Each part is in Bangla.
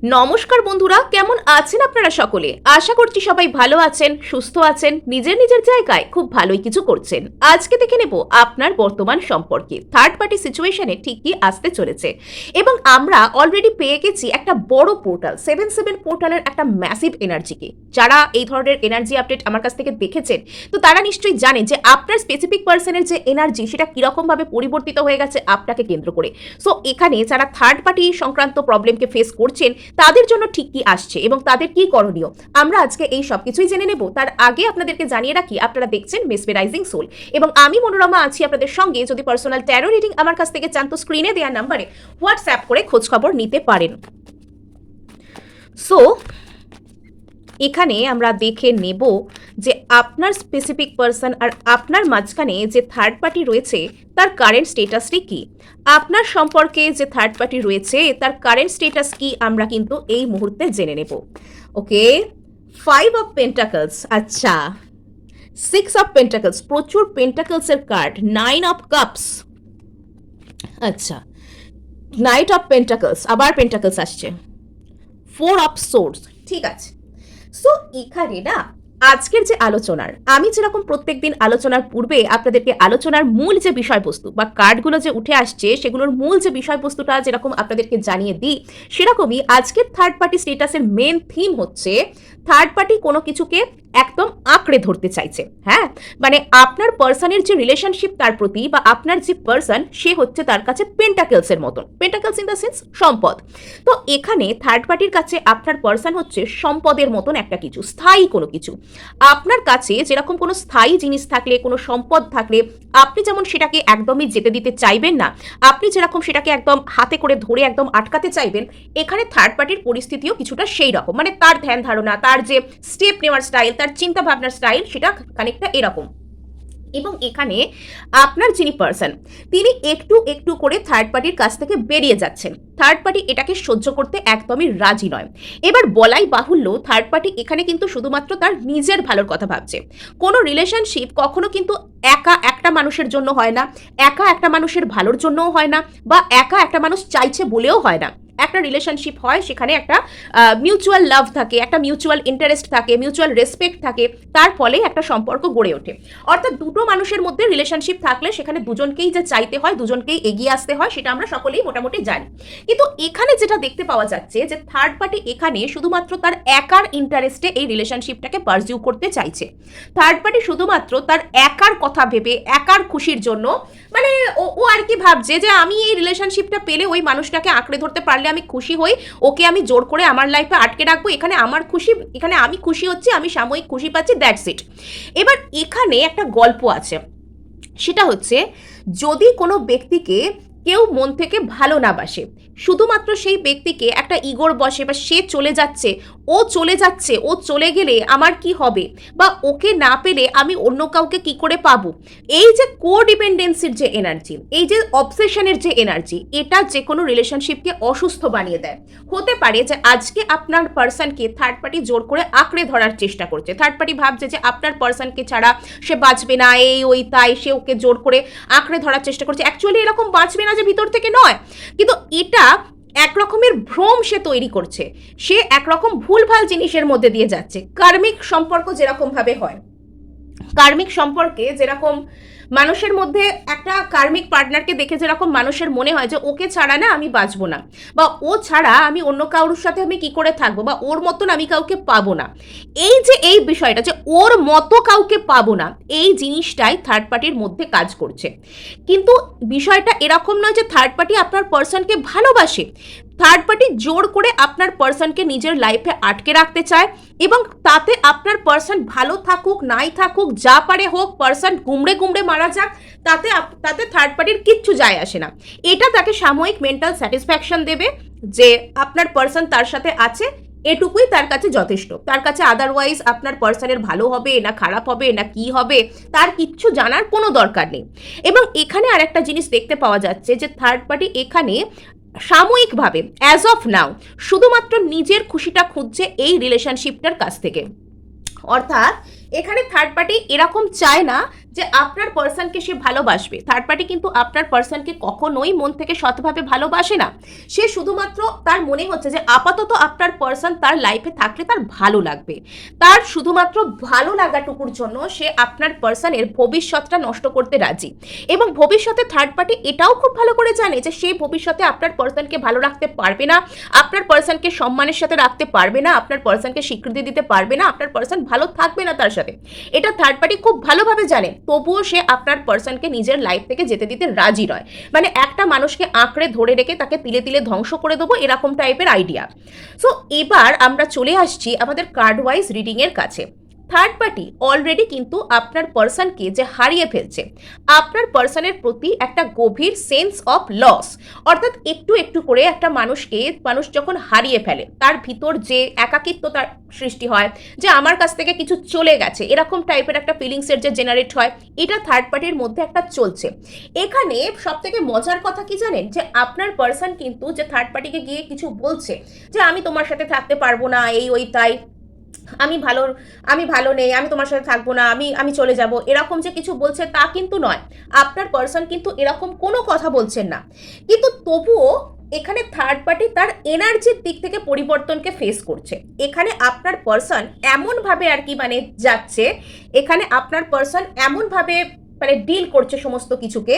নমস্কার বন্ধুরা, কেমন আছেন আপনারা সকলে? আশা করছি সবাই ভালো আছেন, সুস্থ আছেন, নিজের নিজের জায়গায় খুব ভালোই কিছু করছেন। আজকে দেখে নেব আপনার বর্তমান সম্পর্কে থার্ড পার্টি সিচুয়েশনে ঠিক কি আসতে চলেছে। এবং আমরা অলরেডি পেয়ে গেছি একটা বড় পোর্টাল, 77 পোর্টালের একটা ম্যাসিভ এনার্জিকে। যারা এই ধরনের এনার্জি আপডেট আমার কাছ থেকে দেখেছেন, তো তারা নিশ্চয়ই জানেন যে আপনার স্পেসিফিক পার্সনের যে এনার্জি সেটা কিরকমভাবে পরিবর্তিত হয়ে গেছে আপনাকে কেন্দ্র করে। সো এখানে যারা থার্ড পার্টি সংক্রান্ত প্রবলেমকে ফেস করছেন তাদের জন্য ঠিক কি আসছে এবং তাদের কি করণীয়, আমরা আজকে এই সব কিছুই জেনে নেব। তার আগে আপনাদেরকে জানিয়ে রাখি, আপনারা দেখছেন মেসমেরাইজিং সোল এবং আমি মনোরমা আছি আপনাদের সঙ্গে। যদি পার্সোনাল ট্যারো রিডিং আমার কাছ থেকে চান তো স্ক্রিনে দেওয়া নাম্বারে হোয়াটসঅ্যাপ করে খোঁজ খবর নিতে পারেন। সো এখানে আমরা দেখে নেব যে আপনার স্পেসিফিক পার্সন আর আপনার মাঝখানে যে থার্ড পার্টি রয়েছে তার কারেন্ট স্টেটাসটি কি। আপনার সম্পর্কে যে থার্ড পার্টি রয়েছে তার কারেন্ট স্টেটাস কি আমরা কিন্তু এই মুহূর্তে জেনে নেব। ওকে, 5 অফ পেন্টাকলস, আচ্ছা 6 অফ পেন্টাকলস, প্রচুর পেন্টাকলসের কার্ড, 9 অফ কাপস, আচ্ছা নাইট অফ পেন্টাকলস, আবার পেন্টাকলস আসছে, 4 অফ সোর্স। ঠিক আছে, সো এখানে না আজকের যে আলোচনার, আমি যেরকম প্রত্যেকদিন আলোচনার পূর্বে আপনাদেরকে আলোচনার মূল যে বিষয়বস্তু বা কার্ডগুলো যে উঠে আসছে সেগুলোর মূল যে বিষয়বস্তুটা যেরকম আপনাদেরকে জানিয়ে দিই, সেরকমই আজকের থার্ড পার্টি স্টেটাসের মেন থিম হচ্ছে থার্ড পার্টি কোনো কিছুকে একদম আঁকড়ে ধরতে চাইছে। হ্যাঁ, মানে আপনার পার্সনের যে রিলেশনশিপ তার প্রতি, বা আপনার যে পার্সন সে হচ্ছে তার কাছে পেন্টাকেলসের মতন, পেন্টাকেলস ইন দ্য সেন্স সম্পদ। তো এখানে থার্ড পার্টির কাছে আপনার পার্সন হচ্ছে সম্পদের মতন একটা কিছু, স্থায়ী কোনো কিছু। আপনার কাছে যেরকম কোনো স্থায়ী জিনিস থাকলে, কোনো সম্পদ থাকলে আপনি যেমন সেটাকে একদমই যেতে দিতে চাইবেন না, আপনি যেরকম সেটাকে একদম হাতে করে ধরে একদম আটকাতে চাইবেন, এখানে থার্ড পার্টির পরিস্থিতিও কিছুটা সেই রকম। মানে তার ধ্যান ধারণা, তার যে স্টেপ নেওয়ার স্টাইল, তার চিন্তা ভাবনার স্টাইল সেটা খানিকটা এরকম। এবং এখানে আপনার যিনি পার্সন তিনি একটু একটু করে থার্ড পার্টির কাছ থেকে বেরিয়ে যাচ্ছেন। থার্ড পার্টি এটাকে সহ্য করতে একদমই রাজি নয়। এবার বলাই বাহুল্য, থার্ড পার্টি এখানে কিন্তু শুধুমাত্র তার নিজের ভালোর কথা ভাবছে। কোনো রিলেশনশিপ কখনো কিন্তু একা একটা মানুষের জন্য হয় না, একা একটা মানুষের ভালোর জন্যও হয় না, বা একা একটা মানুষ চাইছে বলেও হয় না। একটা রিলেশনশিপ হয় সেখানে একটা মিউচুয়াল লাভ থাকে, একটা মিউচুয়াল ইন্টারেস্ট থাকে, মিউচুয়াল রেসপেক্ট থাকে, তার ফলে একটা সম্পর্ক গড়ে ওঠে। অর্থাৎ দুটো মানুষের মধ্যে রিলেশনশিপ থাকলে সেখানে দুজনকেই যে চাইতে হয়, দুজনকেই এগিয়ে আসতে হয়, সেটা আমরা সকলেই মোটামুটি জানি। কিন্তু এখানে যেটা দেখতে পাওয়া যাচ্ছে যে থার্ড পার্টি এখানে শুধুমাত্র তার একার ইন্টারেস্টে এই রিলেশনশিপটাকে পারজিউ করতে চাইছে। থার্ড পার্টি শুধুমাত্র তার একার কথা ভেবে, একার খুশির জন্য, মানে ও আর কি ভাবছে যে আমি এই রিলেশনশিপটা পেলে ওই মানুষটাকে আঁকড়ে ধরতে পারলে আমি খুশি হই, ওকে আমি জোর করে আমার লাইফে আটকে রাখবো, এখানে আমার খুশি, এখানে আমি খুশি হচ্ছি, আমি সাময়িক খুশি পাচ্ছি, দ্যাটস ইট। এবার এখানে একটা গল্প আছে, সেটা হচ্ছে যদি কোনো ব্যক্তিকে কেউ মন থেকে ভালো না বাসে, শুধুমাত্র সেই ব্যক্তিকে একটা ইগোর বসে, বা সে চলে যাচ্ছে, ও চলে যাচ্ছে, ও চলে গেলে আমার কি হবে, বা ওকে না পেলে আমি অন্য কাউকে কি করে পাবো, এই যে কোডিপেন্ডেন্সির যে এনার্জি, এই যে অবসেশনের যে এনার্জি, এটা যে কোনো রিলেশনশিপকে অসুস্থ বানিয়ে দেয়। হতে পারে যে আজকে আপনার পার্সনকে থার্ড পার্টি জোর করে আঁকড়ে ধরার চেষ্টা করছে। থার্ড পার্টি ভাবছে যে আপনার পার্সনকে ছাড়া সে বাঁচবে না, এই ওই তাই সে ওকে জোর করে আঁকড়ে ধরার চেষ্টা করছে। অ্যাকচুয়ালি এরকম বাঁচবে না যে ভিতর থেকে নয়, কিন্তু এটা এক রকমের ভ্রম সে তৈরি করছে, সে একরকম ভুলভাল জিনিসের মধ্যে দিয়ে যাচ্ছে। কার্মিক সম্পর্ক যেরকম ভাবে হয়, কার্মিক সম্পর্কে যেরকম মানুষের মধ্যে একটা কার্মিক পার্টনারকে দেখে যেরকম মানুষের মনে হয় যে ওকে ছাড়া না আমি বাঁচবো না, বা ও ছাড়া আমি অন্য কারোর সাথে আমি কি করে থাকবো, বা ওর মতন আমি কাউকে পাবো না, এই যে এই বিষয়টা যে ওর মতো কাউকে পাবো না, এই জিনিসটাই থার্ড পার্টির মধ্যে কাজ করছে। কিন্তু বিষয়টা এরকম নয় যে থার্ড পার্টি আপনার পার্সনকে ভালোবাসে। থার্ড পার্টি জোর করে আপনার পার্সনকে নিজের লাইফে আটকে রাখতে চায়, এবং তাতে আপনার পার্সন ভালো থাকুক নাই থাকুক, যা পারে হোক, পার্সন গুমড়ে গুমড়ে মারা যাক, তাতে থার্ড পার্টির কিচ্ছু যায় আসে না। এটা তাকে সাময়িক মেন্টাল স্যাটিসফ্যাকশন দেবে যে আপনার পার্সন তার সাথে আছে, এটুকুই তার কাছে যথেষ্ট। তার কাছে আদারওয়াইজ আপনার পার্সনের ভালো হবে না খারাপ হবে না কি হবে তার কিচ্ছু জানার কোনো দরকার নেই। এবং এখানে আরেকটা জিনিস দেখতে পাওয়া যাচ্ছে যে থার্ড পার্টি এখানে সাময়িকভাবে অ্যাজ অফ নাও শুধুমাত্র নিজের খুশিটা খুঁজছে এই রিলেশনশিপটার কাছ থেকে। অর্থাৎ এখানে থার্ড পার্টি এরকম চায় না যে আপনার পার্সনকে সে ভালোবাসবে। থার্ড পার্টি কিন্তু আপনার পার্সনকে কখনোই মন থেকে সৎভাবে ভালোবাসে না। সে শুধুমাত্র তার মনে হচ্ছে যে আপাতত আপনার পার্সন তার লাইফে থাকলে তার ভালো লাগবে, তার শুধুমাত্র ভালো লাগাটুকুর জন্য সে আপনার পার্সনের ভবিষ্যৎটা নষ্ট করতে রাজি। এবং ভবিষ্যতে থার্ড পার্টি এটাও খুব ভালো করে জানে যে সে ভবিষ্যতে আপনার পার্সনকে ভালো রাখতে পারবে না, আপনার পার্সনকে সম্মানের সাথে রাখতে পারবে না, আপনার পার্সনকে স্বীকৃতি দিতে পারবে না, আপনার পার্সন ভালো থাকবে না তার সাথে। এটা থার্ড পার্টি খুব ভালোভাবে জানে, তবুও সে আপনার পার্সনকে নিজের লাইফ থেকে যেতে দিতে রাজি নয়। মানে একটা মানুষকে আঁকড়ে ধরে রেখে তাকে তিলে তিলে ধ্বংস করে দেবো, এরকম টাইপের আইডিয়া। সো এবার আমরা চলে আসছি আমাদের কার্ড ওয়াইজ রিডিংয়ের কাছে। থার্ড পার্টি অলরেডি কিন্তু আপনার পার্সনকে যে হারিয়ে ফেলছে, আপনার পার্সনের প্রতি একটা গভীর সেন্স অফ লস, অর্থাৎ একটু একটু করে একটা মানুষ যখন হারিয়ে ফেলে তার ভিতর যে একাকিত্ব তার সৃষ্টি হয়, যে আমার কাছ থেকে কিছু চলে গেছে, এরকম টাইপের একটা ফিলিংসের যে জেনারেট হয়, এটা থার্ড পার্টির মধ্যে একটা চলছে। এখানে সব থেকে মজার কথা কি জানেন, যে আপনার পার্সন কিন্তু যে থার্ড পার্টিকে গিয়ে কিছু বলছে যে আমি তোমার সাথে থাকতে পারবো না, এই ওই তাই, আমি ভালো নেই, আমি তোমার সাথে থাকবো না, আমি চলে যাব, এরকম যে কিছু বলছে তা কিন্তু নয়। আপনার পার্সন কিন্তু এরকম কোনো কথা বলছেন না। কিন্তু তবুও এখানে থার্ড পার্টি তার এনার্জির দিক থেকে পরিবর্তনকে ফেস করছে। এখানে আপনার পার্সন এমনভাবে আর কি মানে যাচ্ছে, এখানে আপনার পার্সন এমনভাবে মানে ডিল করছে সমস্ত কিছুকে,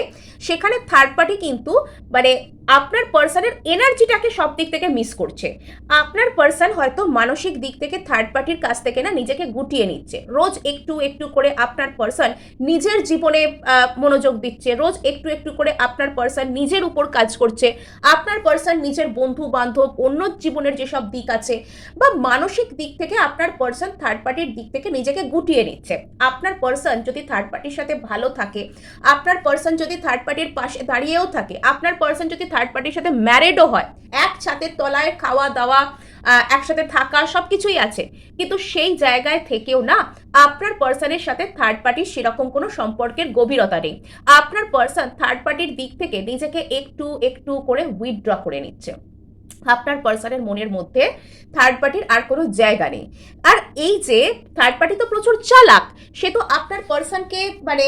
সেখানে থার্ড পার্টি কিন্তু মানে আপনার পার্সনের এনার্জিটাকে সব দিক থেকে মিস করছে। আপনার পার্সন হয়তো মানসিক দিক থেকে থার্ড পার্টির কাছ থেকে না নিজেকে গুটিয়ে নিচ্ছে, রোজ একটু একটু করে আপনার পার্সন নিজের জীবনে মনোযোগ দিচ্ছে, রোজ একটু একটু করে আপনার পার্সন নিজের উপর কাজ করছে, আপনার পার্সন নিজের বন্ধু বান্ধব অন্য জীবনের যেসব দিক আছে বা মানসিক দিক থেকে আপনার পার্সন থার্ড পার্টির দিক থেকে নিজেকে গুটিয়ে নিচ্ছে। আপনার পার্সন যদি থার্ড পার্টির সাথে ভালো থাকে, আপনার পার্সন যদি থার্ড পার্টির পাশে দাঁড়িয়েও থাকে, আপনার পার্সন যদি থার্ড পার্টির সাথে ম্যারিডও হয়, এক ছাদের তলায় খাওয়া দাওয়া একসাথে থাকা সবকিছুই আছে, কিন্তু সেই জায়গায় থেকেও না আপনার পার্সনের সাথে থার্ড পার্টির সেরকম কোনো সম্পর্কের গভীরতা নেই। আপনার পার্সন থার্ড পার্টির দিক থেকে নিজেকে একটু একটু করে উইথড্র করে নিচ্ছে। আপনার পার্সনের মনের মধ্যে থার্ড পার্টির আর কোনো জায়গা নেই। আর এই যে থার্ড পার্টি তো প্রচুর চালাক, সে তো আপনার পার্সনকে মানে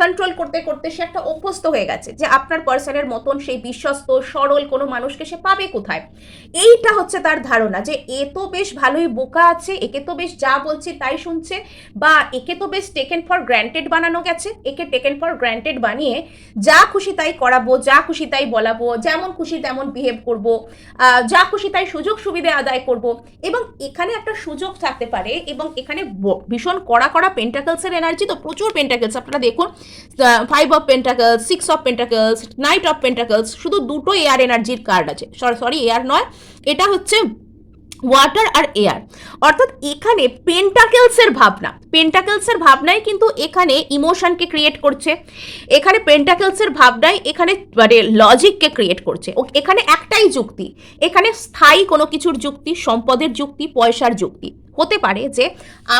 কন্ট্রোল করতে করতে সে একটা অভ্যস্ত হয়ে গেছে যে আপনার পার্সনের মতন সেই বিশ্বস্ত সরল কোনো মানুষকে সে পাবে কোথায়। এইটা হচ্ছে তার ধারণা যে এ তো বেশ ভালোই বোকা আছে, একে তো বেশ যা বলছে তাই শুনছে, বা একে তো বেশ টেকেন ফর গ্র্যান্টেড বানানো গেছে, একে টেকেন ফর গ্র্যান্টেড বানিয়ে যা খুশি তাই করাবো, যা খুশি তাই বলাবো, যেমন খুশি তেমন বিহেভ করবো, যা খুশি তাই সুযোগ সুবিধা আদায় করব। এবং এখানে একটা সুযোগ থাকতে পারে, এবং এখানে ভীষণ কড়া কড়া পেন্টাকলসের এনার্জি, তো প্রচুর পেন্টাকলস আপনারা দেখুন, 5 of pentacles, 6 of pentacles, night of pentacles, শুধু দুটো এয়ার এনার্জির কার্ড আছে, সরি এয়ার নয়, এটা হচ্ছে ওয়াটার আর এয়ার। অর্থাৎ এখানে পেন্টাকেলসের ভাবনাই কিন্তু এখানে ইমোশনকে ক্রিয়েট করছে, এখানে পেন্টাকেলসের ভাবনাই এখানে মানে লজিককে ক্রিয়েট করছে। এখানে একটাই যুক্তি, এখানে স্থায়ী কোনো কিছুর যুক্তি, সম্পদের যুক্তি, পয়সার যুক্তি। হতে পারে যে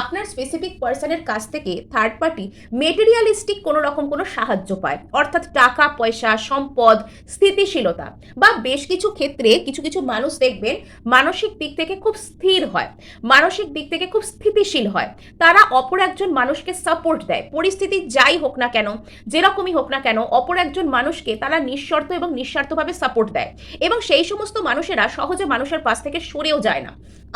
আপনার স্পেসিফিক পার্সনের কাছ থেকে থার্ড পার্টি মেটেরিয়ালিস্টিক কোনো রকম কোনো সাহায্য পায়, অর্থাৎ টাকা পয়সা, সম্পদ, স্থিতিশীলতা, বা বেশ কিছু ক্ষেত্রে কিছু কিছু মানুষ দেখবেন মানসিক দিক থেকে খুব স্থির হয়, মানসিক দিক থেকে খুব স্থিতিশীল হয়, তারা অপর একজন মানুষকে সাপোর্ট দেয়, পরিস্থিতি যাই হোক না কেন, যেরকমই হোক না কেন, অপর একজন মানুষকে তারা নিঃশর্ত এবং নিঃস্বার্থভাবে সাপোর্ট দেয়, এবং সেই সমস্ত মানুষেরা সহজে মানুষের পাশ থেকে সরেও যায় না।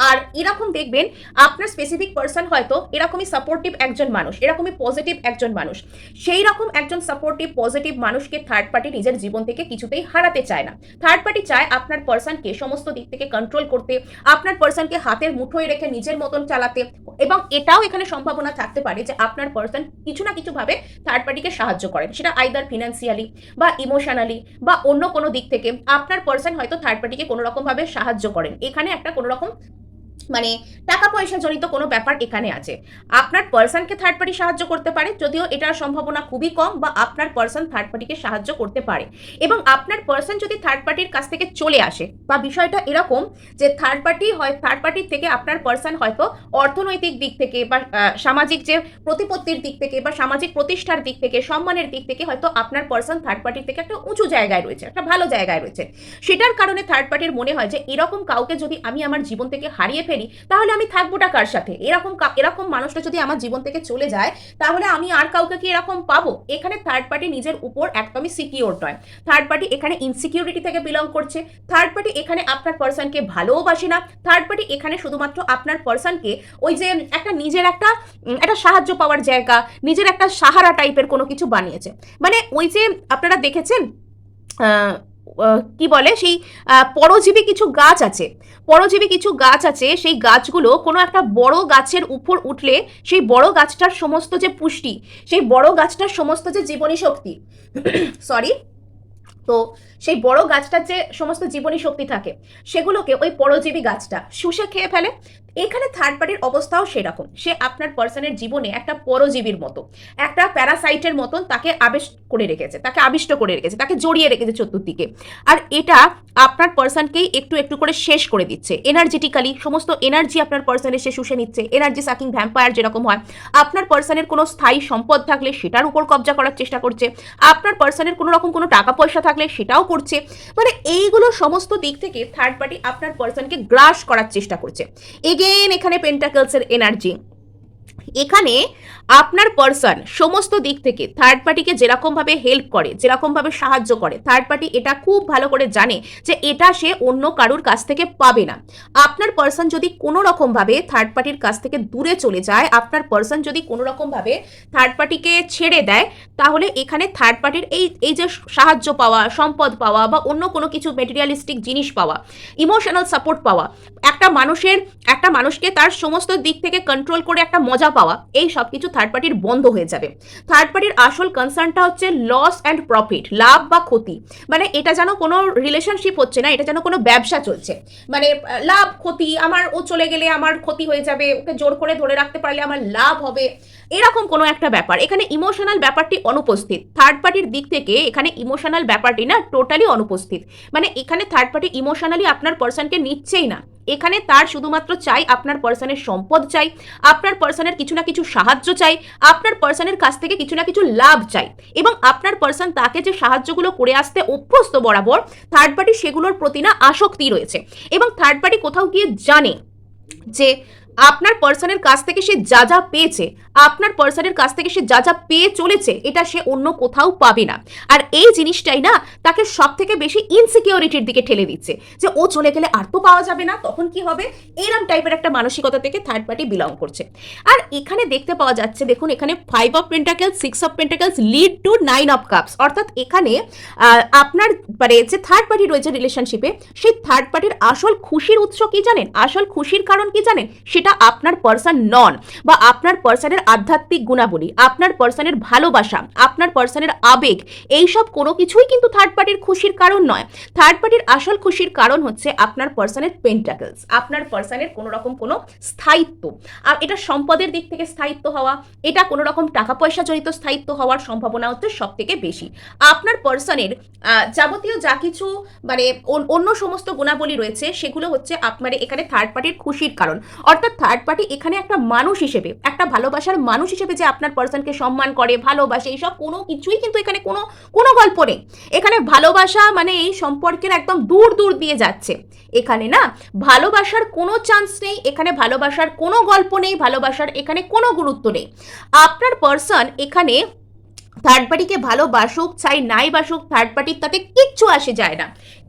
আর এরকম দেখবেন আপনার স্পেসিফিক পার্সন হয়তো এরকমই সাপোর্টিভ একজন মানুষ, এরকমই পজিটিভ একজন মানুষ, সেই রকম একজন সাপোর্টিভ পজিটিভ মানুষকে থার্ড পার্টি নিজের জীবন থেকে কিছুতেই হারাতে চায় না। থার্ড পার্টি চায় আপনার পার্সনকে সমস্ত দিক থেকে কন্ট্রোল করতে, আপনার পার্সনকে হাতের মুঠোয় রেখে নিজের মতন চালাতে, এবং এটাও এখানে সম্ভাবনা থাকতে পারে যে আপনার পার্সন কিছু না কিছু ভাবে থার্ড পার্টিকে সাহায্য করেন, সেটা আইদার ফিনান্সিয়ালি বা ইমোশনালি বা অন্য কোনো দিক থেকে আপনার পার্সন হয়তো থার্ড পার্টিকে কোনো রকম ভাবে সাহায্য করেন। এখানে একটা কোনো রকম মানে টাকা পয়সা জনিত কোনো ব্যাপার এখানে আছে। আপনার পার্সনকে থার্ড পার্টি সাহায্য করতে পারে, যদিও এটার সম্ভাবনা খুবই কম, বা আপনার পার্সন থার্ড পার্টিকে সাহায্য করতে পারে। এবং আপনার পার্সন যদি থার্ড পার্টির কাছ থেকে চলে আসে, বা বিষয়টা এরকম যে থার্ড পার্টির থেকে আপনার পার্সন হয়তো অর্থনৈতিক দিক থেকে বা সামাজিক যে প্রতিপত্তির দিক থেকে বা সামাজিক প্রতিষ্ঠার দিক থেকে, সম্মানের দিক থেকে হয়তো আপনার পার্সন থার্ড পার্টির থেকে একটা উঁচু জায়গায় রয়েছে, একটা ভালো জায়গায় রয়েছে। সেটার কারণে থার্ড পার্টির মনে হয় যে এরকম কাউকে যদি আমি আমার জীবন থেকে হারিয়ে ফেলি, তাহলে আমি থাকবোটা কার সাথে? এরকম মানুষটা যদি আমার জীবন থেকে চলে যায়, তাহলে আমি আর কাউকে কি এরকম পাবো? এখানে থার্ড পার্টি নিজের উপর একদমই সিকিওর নয়। থার্ড পার্টি এখানে ইনসিকিউরিটি থেকে বিলং করছে। থার্ড পার্টি এখানে আপনার পার্সনকে ভালোবাসে না। থার্ড পার্টি এখানে শুধুমাত্র আপনার পার্সনকে ওই যে একটা নিজের একটা সাহায্য পাওয়ার জায়গা, নিজের একটা সাহারা টাইপের কোনো কিছু বানিয়েছে। মানে ওই যে আপনারা দেখেছেন কি বলে সেই পরজীবী কিছু গাছ আছে, সেই গাছগুলো কোনো একটা বড় গাছের উপর উঠলে সেই বড় গাছটার সমস্ত যে পুষ্টি, সেই বড় গাছটার সমস্ত যে জীবনী শক্তি সরি তো সেই বড় গাছটার যে সমস্ত জীবনী শক্তি থাকে সেগুলোকে ওই পরজীবী গাছটা শুষে খেয়ে ফেলে। এখানে থার্ড পার্টির অবস্থাও সেরকম, সে আপনার পার্সনের জীবনে একটা পরজীবীর মতো, একটা প্যারাসাইটের মতন তাকে আবিষ্ট করে রেখেছে, তাকে জড়িয়ে রেখেছে চতুর্দিকে। আর এটা আপনার পার্সনকেই একটু একটু করে শেষ করে দিচ্ছে এনার্জেটিক্যালি। সমস্ত এনার্জি আপনার পার্সনের সে শুষে নিচ্ছে, এনার্জি সাকিং ভ্যাম্পায়ার যেরকম হয়। আপনার পার্সনের কোনো স্থায়ী সম্পদ থাকলে সেটার উপর কবজা করার চেষ্টা করছে, আপনার পার্সনের কোনো রকম কোনো টাকা পয়সা থাকলে সেটাও করছে। মানে এইগুলো সমস্ত দিক থেকে থার্ড পার্টি আপনার পার্সনকে গ্রাস করার চেষ্টা করছে। এগেন এখানে পেন্টাকলসের এনার্জি, এখানে আপনার পার্সন সমস্ত দিক থেকে থার্ড পার্টিকে যেরকমভাবে হেল্প করে, যেরকমভাবে সাহায্য করে, থার্ড পার্টি এটা খুব ভালো করে জানে যে এটা সে অন্য কারুর কাছ থেকে পাবে না। আপনার পার্সন যদি কোনো রকমভাবে থার্ড পার্টির কাছ থেকে দূরে চলে যায়, আপনার পার্সন যদি কোনো রকমভাবে থার্ড পার্টিকে ছেড়ে দেয়, তাহলে এখানে থার্ড পার্টির এই যে সাহায্য পাওয়া, সম্পদ পাওয়া বা অন্য কোনো কিছু মেটেরিয়ালিস্টিক জিনিস পাওয়া, ইমোশনাল সাপোর্ট পাওয়া, একটা মানুষকে তার সমস্ত দিক থেকে কন্ট্রোল করে একটা মজা পাওয়া, এই সব কিছু থার্ড পার্টির বন্ধ হয়ে যাবে। থার্ড পার্টির আসল কনসার্নটা হচ্ছে লস অ্যান্ড প্রফিট, লাভ বা ক্ষতি। মানে এটা যেন কোনো রিলেশনশিপ হচ্ছে না, এটা যেন কোনো ব্যবসা চলছে। মানে লাভ ক্ষতি, ও চলে গেলে আমার ক্ষতি হয়ে যাবে, ওকে জোর করে ধরে রাখতে পারলে আমার লাভ হবে, এরকম কোনো একটা ব্যাপার। এখানে ইমোশনাল ব্যাপারটি অনুপস্থিত থার্ড পার্টির দিক থেকে, এখানে ইমোশনাল ব্যাপারটি না টোটালি অনুপস্থিত। মানে এখানে থার্ড পার্টি ইমোশনালি আপনার পার্সনকে নিচ্ছেই না, এখানে তার শুধুমাত্র চাই আপনার পার্সনের সম্পদ চাই, আপনার পার্সনের কিছু না কিছু সাহায্য চাই, আপনার পার্সনের কাছ থেকে কিছু না কিছু লাভ চাই, এবং আপনার পার্সন তাকে যে সাহায্যগুলো করে আসতে অভ্যস্ত বরাবর, থার্ড পার্টি সেগুলোর প্রতি না আসক্তি রয়েছে। এবং থার্ড পার্টি কোথাও গিয়ে জানে যে আপনার পার্সনের কাছ থেকে সে যা যা পেয়েছে, আপনার পার্সনের কাছ থেকে সে যা যা পেয়ে চলেছে, এটা সে অন্য কোথাও পাবে না। আর এই জিনিসটাই না তাকে সব থেকে বেশি ইনসিকিউরিটির দিকে ঠেলে দিচ্ছে, যে ও চলে গেলে আর তো পাওয়া যাবে না, তখন কি হবে, এরম টাইপের একটা মানসিকতা থেকে থার্ড পার্টি বিলং করছে। আর এখানে দেখতে পাওয়া যাচ্ছে, দেখুন এখানে 5 of pentacles, 6 of pentacles lead to 9 of cups. অর্থাৎ এখানে আপনার মানে যে থার্ড পার্টি রয়েছে রিলেশনশিপে, সেই থার্ড পার্টির আসল খুশির উৎস কি জানেন, আসল খুশির কারণ কি জানেন, সেটা আপনার পার্সন নন, বা আপনার পার্সনের আধ্যাত্মিক গুণাবলী, আপনার পার্সনের ভালোবাসা, আপনার পার্সনের আবেগ, এইসব কোনো কিছুই কিন্তু থার্ড পার্টির খুশির কারণ নয়। থার্ড পার্টির আসল খুশির কারণ হচ্ছে আপনার পার্সনের পেন্টাকলস, আপনার পার্সনের কোনো রকম কোনো স্থায়িত্ব। আর এটা সম্পদের দিক থেকে স্থায়িত্ব হওয়া, এটা কোনো রকম টাকা পয়সা জড়িত স্থায়িত্ব হওয়ার সম্ভাবনা হচ্ছে সব থেকে বেশি। আপনার পার্সনের যাবতীয় যা কিছু মানে অন্য সমস্ত গুণাবলী রয়েছে, সেগুলো হচ্ছে আপনার এখানে থার্ড পার্টির খুশির কারণ। অর্থাৎ থার্ড পার্টি এখানে একটা মানুষ হিসেবে, একটা ভালোবাসার মানুষ হিসেবে যে আপনার পার্সনকে সম্মান করে, ভালোবাসে, এইসব কোনো কিছুই কিন্তু এখানে কোনো গল্প নেই। এখানে ভালোবাসা মানে এই সম্পর্কের একদম দূর দূর দিয়ে যাচ্ছে। এখানে না ভালোবাসার কোনো চান্স নেই, এখানে ভালোবাসার কোনো গল্প নেই, ভালোবাসার এখানে কোনো গুরুত্ব নেই। আপনার পার্সন এখানে থার্ড পার্টিকে ভালোবাসুক চাই নাই বাসুক, থার্ড পার্টির তাতে কিচ্ছু আসে যায় না।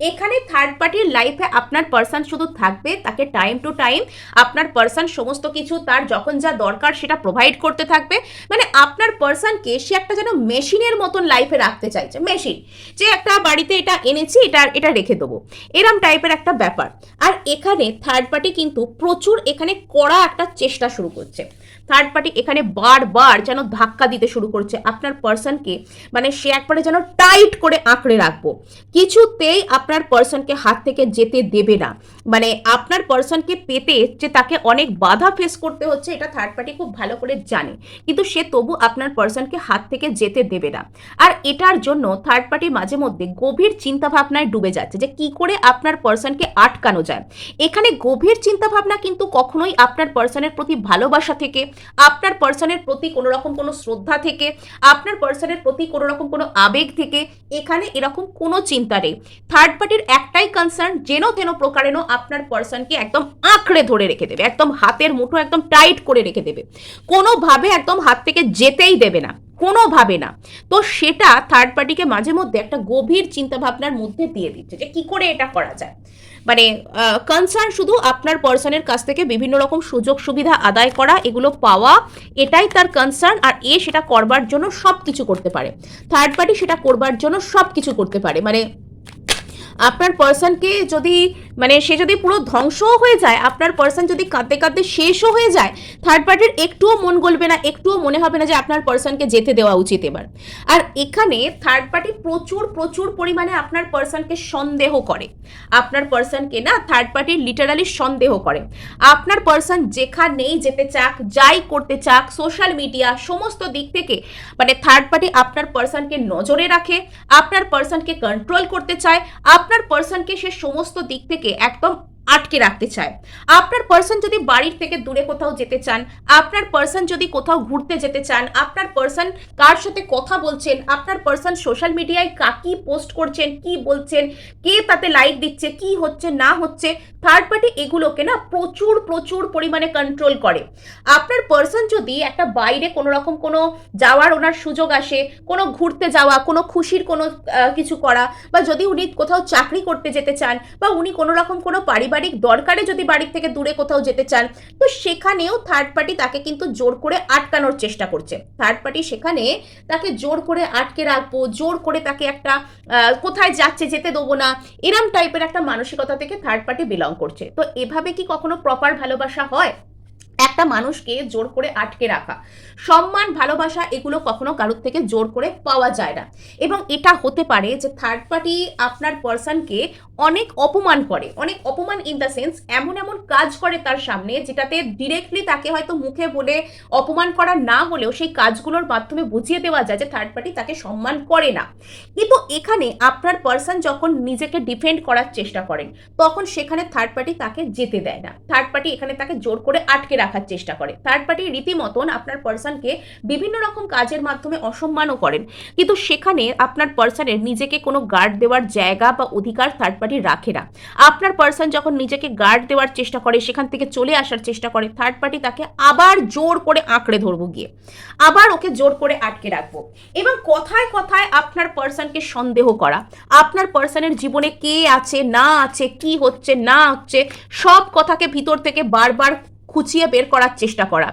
এখানে থার্ড পার্টির লাইফে আপনার পার্সন শুধু থাকবে, তাকে টাইম টু টাইম আপনার পার্সন সমস্ত কিছু তার যখন যা দরকার সেটা প্রোভাইড করতে থাকবে। মানে আপনার পার্সনকে সে একটা যেন মেশিনের মতন লাইফে রাখতে চাইছে, মেশিন, যে একটা বাড়িতে এটা এনেছি, এটা রেখে দেবো, এরম টাইপের একটা ব্যাপার। আর এখানে থার্ড পার্টি কিন্তু প্রচুর এখানে কড়া একটা চেষ্টা শুরু করছে। থার্ড পার্টি এখানে বারবার যেন ধাক্কা দিতে শুরু করছে আপনার পার্সনকে, মানে সে একবারে যেন টাইট করে আঁকড়ে রাখবো, কিছুতেই আপনার পার্সনকে হাত থেকে যেতে দেবে না। মানে আপনার পার্সনকে পেতে যে তাকে অনেক বাধা ফেস করতে হচ্ছে, এটা থার্ড পার্টি খুব ভালো করে জানে, কিন্তু সে তবু আপনার পার্সনকে হাত থেকে যেতে দেবে না। আর এটার জন্য থার্ড পার্টি মাঝে মধ্যে গভীর চিন্তাভাবনায় ডুবে যাচ্ছে যে কি করে আপনার পার্সনকে আটকানো যায়। এখানে গভীর চিন্তাভাবনা কিন্তু কখনোই আপনার পার্সনের প্রতি ভালোবাসা থেকে, আপনার পার্সনের প্রতি কোনো রকম কোনো শ্রদ্ধা থেকে, আপনার পার্সনের প্রতি কোনো রকম কোনো আবেগ থেকে এখানে এরকম কোনো চিন্তা নেই। থার্ড পার্টির একটাই কনসার্ন, যেন তেন প্রকারেণ আপনার পার্সনকে একদম আঁকড়ে ধরে রেখে দেবে, একদম হাতের মুঠো একদম টাইট করে রেখে দেবে, কোনোভাবে একদম হাত থেকে যেতেই দেবে না, কোনোভাবে না। তো সেটা থার্ড পার্টিকে মাঝে মধ্যে একটা গভীর চিন্তা ভাবনার মধ্যে দিয়ে দিচ্ছে যে কি করে এটা করা যায়। মানে কনসার্ন শুধু আপনার পার্সনের কাছ থেকে বিভিন্ন রকম সুযোগ সুবিধা আদায় করা, এগুলো পাওয়া, এটাই তার কনসার্ন। আর সেটা করবার জন্য সব কিছু করতে পারে, থার্ড পার্টি সেটা করবার জন্য সব কিছু করতে পারে। মানে আপনার পার্সনকে যদি সে যদি পুরো ধ্বংসও হয়ে যায়, আপনার পার্সন যদি কাঁদতে কাঁদতে শেষও হয়ে যায়, থার্ড পার্টির একটুও মন গলবে না, একটুও মনে হবে না যে আপনার পার্সনকে যেতে দেওয়া উচিত এবার। আর এখানে থার্ড পার্টি প্রচুর প্রচুর পরিমাণে আপনার পার্সনকে সন্দেহ করে, আপনার পার্সনকে না থার্ড পার্টি লিটারালি সন্দেহ করে। আপনার পার্সন যেখানেই যেতে চাক, যাই করতে চাক, সোশ্যাল মিডিয়া সমস্ত দিক থেকে থার্ড পার্টি আপনার পার্সনকে নজরে রাখে, আপনার পার্সনকে কন্ট্রোল করতে চায়, আপনার পার্সনকে সে সমস্ত দিক থেকে একদম আটকে রাখতে চায়। আপনার পার্সন যদি বাড়ির থেকে দূরে কোথাও যেতে চান, আপনার পার্সন যদি কোথাও ঘুরতে যেতে চান, আপনার পার্সন কার সাথে কথা বলছেন, আপনার পার্সন সোশ্যাল মিডিয়ায় কি পোস্ট করছেন, কি বলছেন, কে তাতে লাইক দিচ্ছে, কি হচ্ছে না হচ্ছে, থার্ড পার্টি এগুলোকে না প্রচুর প্রচুর পরিমাণে কন্ট্রোল করে। আপনার পার্সন যদি একটা বাইরে কোনো রকম কোনো যাওয়ার ওনার সুযোগ আসে, কোনো ঘুরতে যাওয়া, কোনো খুশির কোনো কিছু করা, বা যদি উনি কোথাও চাকরি করতে যেতে চান, বা উনি কোনো রকম কোনো পারিবারিক দরকারে যদি বাড়ির থেকে দূরে কোথাও যেতে চান, তো সেখানেও থার্ড পার্টি তাকে কিন্তু জোর করে আটকানোর চেষ্টা করছে। থার্ড পার্টি সেখানে তাকে জোর করে আটকে রাখবো, জোর করে তাকে একটা কোথায় যাচ্ছে যেতে দেবো না, এরম টাইপের একটা মানসিকতা থেকে থার্ড পার্টি বিলং করছে। তো এভাবে কি কখনো প্রপার ভালোবাসা হয়? একটা মানুষকে জোর করে আটকে রাখা, সম্মান, ভালোবাসা এগুলো কখনো কারোর থেকে জোর করে পাওয়া যায় না। এবং এটা হতে পারে যে থার্ড পার্টি আপনার পার্সনকে অনেক অপমান করে, অনেক অপমান ইন দ্য সেন্স এমন এমন কাজ করে তার সামনে, যেটাতে ডিরেক্টলি তাকে হয়তো মুখে বলে অপমান করা না হলেও সেই কাজগুলোর মাধ্যমে বুঝিয়ে দেওয়া যায় যে থার্ড পার্টি তাকে সম্মান করে না। কিন্তু এখানে আপনার পার্সন যখন নিজেকে ডিফেন্ড করার চেষ্টা করেন, তখন সেখানে থার্ড পার্টি তাকে যেতে দেয় না, থার্ড পার্টি এখানে তাকে জোর করে আটকে রাখার চেষ্টা করে। থার্ড পার্টি রীতিমতন আপনার পার্সনকে বিভিন্ন রকম কাজের মাধ্যমে অসম্মানও করেন, কিন্তু সেখানে আপনার পার্সনের নিজেকে কোনো গার্ড দেওয়ার জায়গা বা অধিকার থার্ড পার্টি রাখে না। আপনার পার্সন যখন নিজেকে গার্ড দেওয়ার চেষ্টা করে, সেখান থেকে চলে আসার চেষ্টা করে, থার্ড পার্টি তাকে আবার জোর করে আঁকড়ে ধরবো গিয়ে, আবার ওকে জোর করে আটকে রাখবো। এবং কথায় কথায় আপনার পার্সনকে সন্দেহ করা, আপনার পার্সনের জীবনে কে আছে না আছে, কি হচ্ছে না হচ্ছে, সব কথাকে ভিতর থেকে বারবার খুঁচিয়ে বের করার চেষ্টা করা,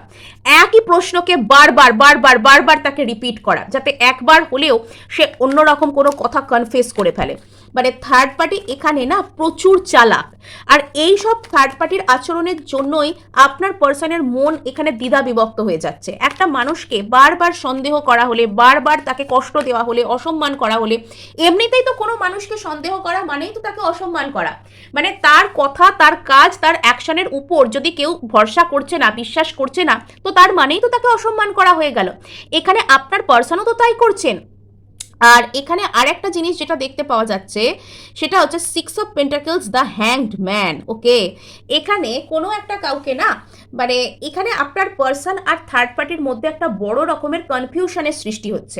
একই প্রশ্নকে বারবার বারবার বারবার তাকে রিপিট করা, যাতে একবার হলেও সে অন্যরকম কোনো কথা কনফেস করে ফেলে। থার্ড পার্টি এখানে না প্রচুর চালাক। আর এই সব থার্ড পার্টির আচরণের জন্যই আপনার পার্সনের মন এখানে দ্বিধা বিভক্ত হয়ে যাচ্ছে। একটা মানুষকে বারবার সন্দেহ করা হলে, বারবার তাকে কষ্ট দেওয়া হলে, অসম্মান করা হলে, এমনিতেই তো কোনো মানুষকে সন্দেহ করা মানেই তো তাকে অসম্মান করা। তার কথা, তার কাজ, তার অ্যাকশনের উপর যদি কেউ ভরসা করছে না, বিশ্বাস করছে না, তো তার মানেই তো তাকে অসম্মান করা হয়ে গেল। এখানে আপনার পার্সনও তো তাই করছেন। আর এখানে আরেকটা জিনিস যেটা দেখতে পাওয়া যাচ্ছে, সেটা হচ্ছে 6 of pentacles, the hanged man. Okay, এখানে কোনো একটা কাউকে না এখানে আপনার পার্সন আর থার্ড পার্টির মধ্যে একটা বড় রকমের কনফিউশনের সৃষ্টি হচ্ছে।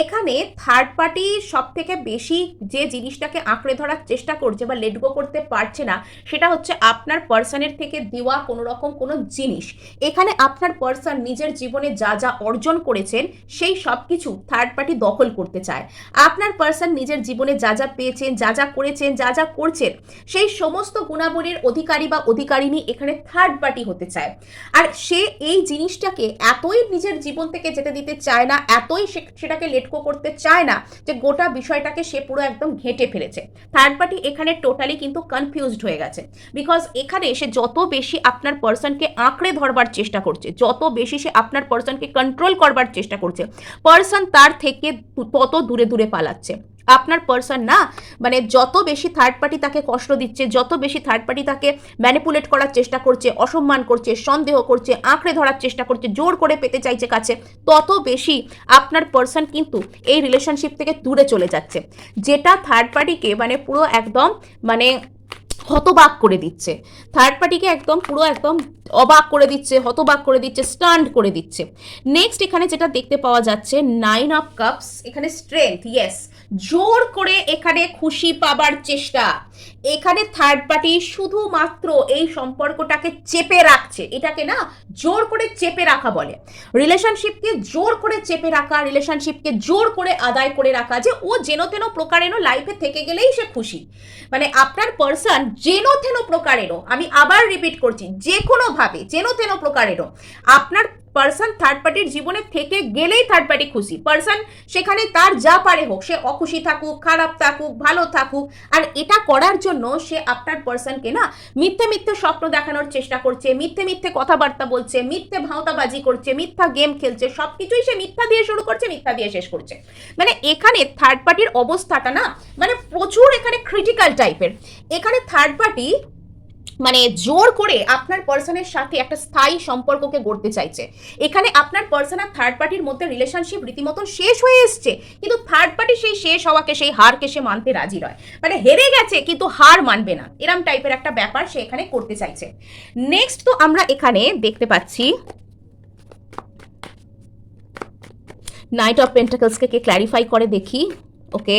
এখানে থার্ড পার্টি সব থেকে বেশি যে জিনিসটাকে আঁকড়ে ধরার চেষ্টা করছে বা লেট গো করতে পারছে না, সেটা হচ্ছে আপনার পার্সনের থেকে দেওয়া কোনো রকম কোনো জিনিস। এখানে আপনার পার্সন নিজের জীবনে যা যা অর্জন করেছেন, সেই সব কিছু থার্ড পার্টি দখল করতে চায়। আপনার পার্সন নিজের জীবনে যা যা পেয়েছেন, যা যা করেছেন, যা যা করছেন, সেই সমস্ত গুণাবলীর অধিকারী বা অধিকারিণী এখানে থার্ড পার্টি হতে চায়। আর সে এই জিনিসটাকে এতই নিজের জীবন থেকে যেতে দিতে চায় না, এতই সেটাকে লেটকো করতে চায় না, যে গোটা বিষয়টাকে সে পুরো একদম ঘেঁটে ফেলেছে। থার্ড পার্টি এখানে টোটালি কিন্তু কনফিউজড হয়ে গেছে, বিকজ এখানে সে যত বেশি আপনার পার্সনকে আঁকড়ে ধরবার চেষ্টা করছে, যত বেশি সে আপনার পার্সনকে কন্ট্রোল করবার চেষ্টা করছে, পার্সন তার থেকে তত দূরে দূরে পালাচ্ছে। আপনার পার্সন না যত বেশি থার্ড পার্টি তাকে কষ্ট দিচ্ছে, যত বেশি থার্ড পার্টি তাকে ম্যানিপুলেট করার চেষ্টা করছে, অসম্মান করছে, সন্দেহ করছে, আঁকড়ে ধরার চেষ্টা করছে, জোর করে পেতে চাইছে কাছে, তত বেশি আপনার পার্সন কিন্তু এই রিলেশনশিপ থেকে দূরে চলে যাচ্ছে, যেটা থার্ড পার্টিকে পুরো একদম হতবাক করে দিচ্ছে। থার্ড পার্টিকে একদম পুরো একদম অবাক করে দিচ্ছে, হতবাক করে দিচ্ছে, স্টান্ড করে দিচ্ছে। নেক্সট এখানে যেটা দেখতে পাওয়া যাচ্ছে 9 অফ কাপস, এখানে স্ট্রেংথ, ইয়েস, জোর করে এখানে খুশি পাবার চেষ্টা। এখানে থার্ড পার্টি শুধুমাত্র এই সম্পর্কটাকে চেপে রাখছে, এটাকে না জোর করে চেপে রাখা বলে। রিলেশনশিপকে জোর করে চেপে রাখা, রিলেশনশিপকে জোর করে আদায় করে রাখা, যে ও যেন তেন প্রকারেণ লাইফে থেকে গেলেই সে খুশি। মানে আপনার পার্সন যেন তেন প্রকারেণ, আমি আবার রিপিট করছি, যে কোনোভাবে যেন তেন প্রকারেণ আপনার পার্সন থার্ড পার্টির জীবনে থেকে গেলেই থার্ড পার্টি খুশি। পার্সন সেখানে তার যা পারে হোক, সে অখুশি থাকুক, খারাপ থাকুক, ভালো থাকুক, আর এটা করার জন্য সে আপনার পার্সনকে না মিথ্যে মিথ্যে স্বপ্ন দেখানোর চেষ্টা করছে, মিথ্যে মিথ্যে কথাবার্তা বলছে, মিথ্যে ভাওতাবাজি করছে, মিথ্যা গেম খেলছে, সবকিছুই সে মিথ্যা দিয়ে শুরু করছে, মিথ্যা দিয়ে শেষ করছে। মানে এখানে থার্ড পার্টির অবস্থাটা না মানে প্রচুর এখানে ক্রিটিক্যাল টাইপের। এখানে থার্ড পার্টি মানে জোর করে আপনার পার্সনের সাথে একটা স্থায়ী সম্পর্ককে গড়তে চাইছে। এখানে আপনার পার্সন আর থার্ড পার্টির মধ্যে রিলেশনশিপ রীতিমতো শেষ হয়ে এসছে, কিন্তু থার্ড পার্টি সেই শেষ হওয়াকে, সেই হারকে সে মানতে রাজি নয়। মানে হেরে গেছে কিন্তু হার মানবে না, এরম টাইপের একটা ব্যাপার সে এখানে করতে চাইছে। নেক্সট তো আমরা এখানে দেখতে পাচ্ছি নাইট অফ পেন্টাকলসকে কে ক্ল্যারিফাই করে দেখি। ওকে,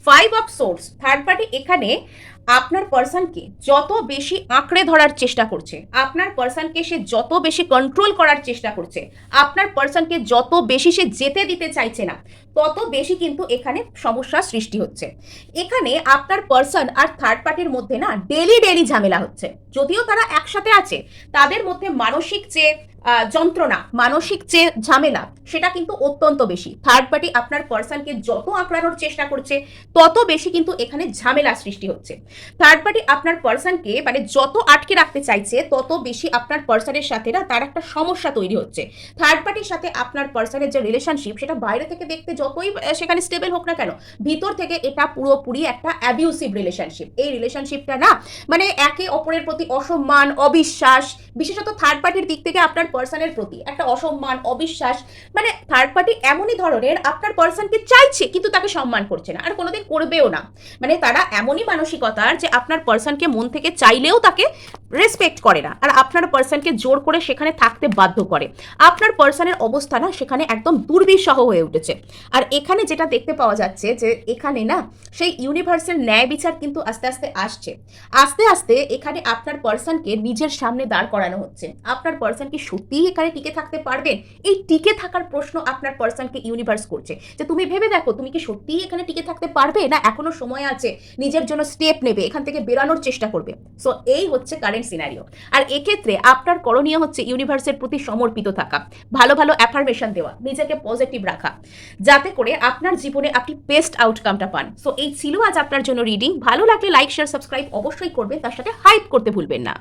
5 অফ সোর্স, থার্ড পার্টি এখানে আপনার পার্সনকে যত বেশি আঁকড়ে ধরার চেষ্টা করছে, আপনার পার্সনকে সে যত বেশি কন্ট্রোল করার চেষ্টা করছে, আপনার পার্সনকে যত বেশি সে যেতে দিতে চাইছে না, তত বেশি কিন্তু এখানে সমস্যার সৃষ্টি হচ্ছে। এখানে আপনার পার্সন আর থার্ড পার্টির মধ্যে না ডেলি ডেলি ঝামেলা হচ্ছে। যদিও তারা একসাথে আছে, তাদের মধ্যে মানসিক যে যন্ত্রণা, মানসিক যে ঝামেলা, সেটা কিন্তু অত্যন্ত বেশি। থার্ড পার্টি আপনার পার্সনকে যত আঁকড়ানোর চেষ্টা করছে, তত বেশি কিন্তু এখানে ঝামেলা সৃষ্টি হচ্ছে। থার্ড পার্টি আপনার পার্সনকে মানে যত আটকে রাখতে চাইছে, তত বেশি আপনার পার্সনের সাথে না তার একটা সমস্যা তৈরি হচ্ছে। থার্ড পার্টির সাথে আপনার পার্সনের যে রিলেশনশিপ, সেটা বাইরে থেকে দেখতে যতই সেখানে স্টেবল হোক না কেন, ভিতর থেকে এটা পুরোপুরি একটা অ্যাবিউসিভ রিলেশনশিপ। এই রিলেশনশিপটা না মানে একে অপরের প্রতি অসম্মান, অবিশ্বাস, বিশেষত থার্ড পার্টির দিক থেকে আপনার পার্সনের প্রতি একটা অসম্মান, অবিশ্বাস। মানে থার্ড পার্টি এমনই ধরনের আপনার পার্সনকে চাইছে কিন্তু তাকে সম্মান করছে না, আর কোনোদিন করবেও না। মানে তারা এমনই মানসিকতার যে আপনার পার্সনকে মন থেকে চাইলেও তাকে রেসপেক্ট করে না, আর আপনার পার্সনকে জোর করে সেখানে থাকতে বাধ্য করে। আপনার পার্সনের অবস্থা না সেখানে একদম দুর্বিষহ হয়ে উঠেছে। আর এখানে যেটা দেখতে পাওয়া যাচ্ছে যে এখানে না সেই ইউনিভার্সের ন্যায় বিচার কিন্তু আস্তে আস্তে আসছে। আস্তে আস্তে এখানে আপনার পার্সনকে নিজের সামনে দাঁড় করানো হচ্ছে। আপনার পার্সন কি সত্যিই এখানে টিকে থাকতে পারবেন? এই টিকে থাকার প্রশ্ন আপনার পার্সনকে ইউনিভার্স করছে, যে তুমি ভেবে দেখো তুমি কি সত্যিই এখানে টিকে থাকতে পারবে, না এখনো সময় আছে, নিজের জন্য স্টেপ নেবে, এখান থেকে বেরানোর চেষ্টা করবে। সো এই হচ্ছে কারেন্ট সিনারিও। আর এক্ষেত্রে আপনার করণীয় হচ্ছে ইউনিভার্সের প্রতি সমর্পিত থাকা, ভালো ভালো অ্যাফার্মেশন দেওয়া, নিজেকে পজিটিভ রাখা, যাতে করে আপনার জীবনে আপনি বেস্ট আউটকামটা পান। সো এই ছিল আজ আপনার জন্য রিডিং। ভালো লাগলে লাইক, শেয়ার, সাবস্ক্রাইব অবশ্যই করবেন, তার সাথে হাইপ করতে ভুলবেন না।